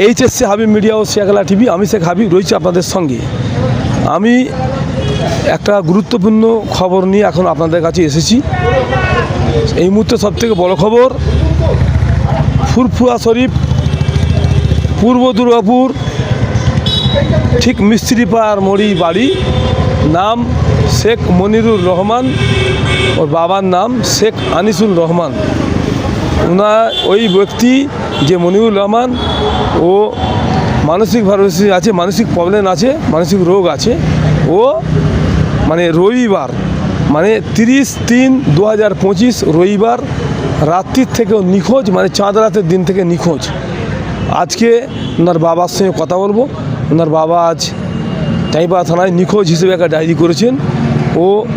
HSC Habib media ও Shekhala TV, আমি শেখ হাবিব রয়েছি আপনাদের সঙ্গে। আমি একটা গুরুত্বপূর্ণ খবর নিয়ে এখন আপনাদের কাছে এসেছি। এই মুহূর্তে সবথেকে বড় খবর, ফুরফুরা শরীফ পূর্ব দুর্গাপুর ঠিক মিস্ত্রিপাড়ার মোড়ি বাড়ি, নাম শেখ মনিরুর রহমান, ওর বাবার নাম শেখ আনিসুল রহমান। ওই ব্যক্তি যে মনিরুল রহমান, ও মানসিকভাবে আছে, মানসিক প্রবলেম আছে, মানসিক রোগ আছে। ও রবিবার 30/3/2025 রবিবার রাত্রির থেকেও নিখোঁজ, চাঁদ রাতের দিন থেকে নিখোঁজ। আজকে ওনার বাবার সঙ্গে কথা বলবো। ওনার বাবা আজ টাইমপাড়া থানায় নিখোঁজ হিসেবে একটা ডায়েরি করেছেন।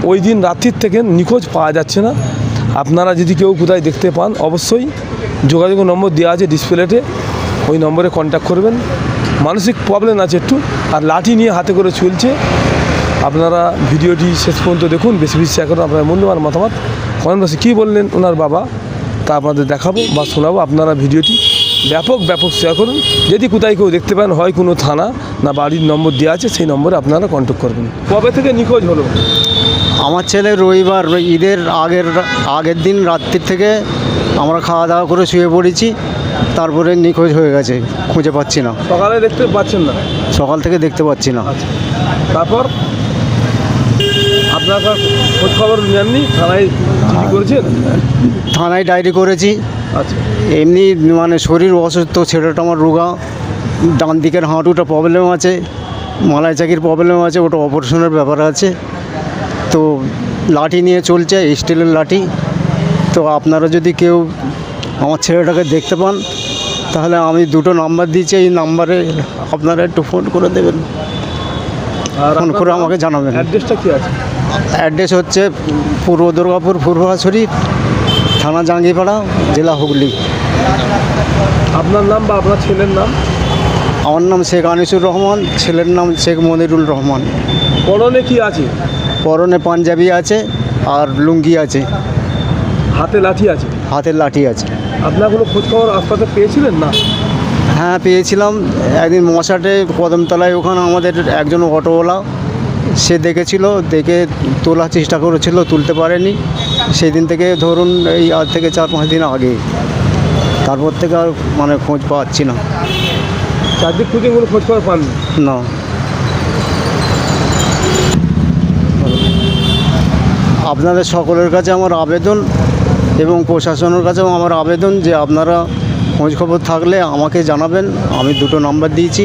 ওই দিন রাত্রির থেকে নিখোঁজ, পাওয়া যাচ্ছে না। আপনারা যদি কেউ কোথায় দেখতে পান, অবশ্যই যোগাযোগের নম্বর দেওয়া আছে ডিসপ্লেতে, ওই নম্বরে কন্ট্যাক্ট করবেন। মানসিক প্রবলেম আছে একটু, আর লাঠি নিয়ে হাতে করে চলছে। আপনারা ভিডিওটি শেষ পর্যন্ত দেখুন, বেশি বেশি শেয়ার করুন। আপনার মূল্যবান মতামত কমেন্ট বক্সে কী বললেন ওনার বাবা তা আপনাদের দেখাবো বা শোনাবো। আপনারা ভিডিওটি ব্যাপক শেয়ার করুন। যদি কোথায় কেউ দেখতে পান, হয় কোনো থানা না বাড়ির নম্বর দেওয়া আছে, সেই নম্বরে আপনারা কন্ট্যাক্ট করবেন। কবে থেকে নিখোঁজ হলো? আমার ছেলে রবিবার ঈদের আগের দিন রাত্রির থেকে আমরা খাওয়া দাওয়া করে শুয়ে পড়েছি, তারপরে নিখোঁজ হয়ে গেছে, খুঁজে পাচ্ছি না। সকালে দেখতে পাচ্ছেন না? সকাল থেকে দেখতে পাচ্ছি না। আচ্ছা, তারপর আপনার খোঁজ খবর নেননি? থানায় চিঠি করেছেন? থানায় ডায়েরি করেছি। আচ্ছা, এমনি শরীর অসুস্থ, ছেলেটা আমার রোগা, ডান দিকের হাঁটুটা প্রবলেম আছে, মালাই চাকির প্রবলেম আছে, ওটা অপারেশনের ব্যাপার আছে। তো লাঠি নিয়ে চলছে, স্টিলের লাঠি। তো আপনারা যদি কেউ আমার ছেলেটাকে দেখতে পান, তাহলে আমি দুটো নাম্বার দিয়েছি, এই নাম্বারে আপনারা একটু ফোন করে দেবেন, ফোন করে আমাকে জানাবেন। অ্যাড্রেসটা কী আছে? অ্যাড্রেস হচ্ছে পূর্ব দুর্গাপুর, ফুরফুরা শরীফ, থানা জাঙ্গিপাড়া, জেলা হুগলি। আপনার নাম বা আপনার ছেলের নাম? আমার নাম শেখ আনিসুর রহমান, ছেলের নাম শেখ মনিরুল রহমান। পরনে কি আছে? পরনে পাঞ্জাবি আছে আর লুঙ্গি আছে। হাতে লাঠি আছে? হাতের লাঠি আছে। আপনার কোনো খোঁজখবর আশপাশে পেয়েছিলেন না? হ্যাঁ, পেয়েছিলাম। একদিন মশাটে কদমতলায়, ওখানে আমাদের একজন অটোওয়ালা, সে দেখেছিল, দেখে তোলার চেষ্টা করেছিল, তুলতে পারেনি। সেই দিন থেকে ধরুন এই আজ থেকে 4-5 দিন আগে, তারপর থেকে আর খোঁজ পাচ্ছি না। চারদিক খুঁজে কোনো খোঁজখবর পাননি? না। আপনাদের সকলের কাছে আমার আবেদন, এবং প্রশাসনের কাছেও আমার আবেদন যে আপনারা খোঁজ খবর থাকলে আমাকে জানাবেন। আমি দুটো নাম্বার দিয়েছি,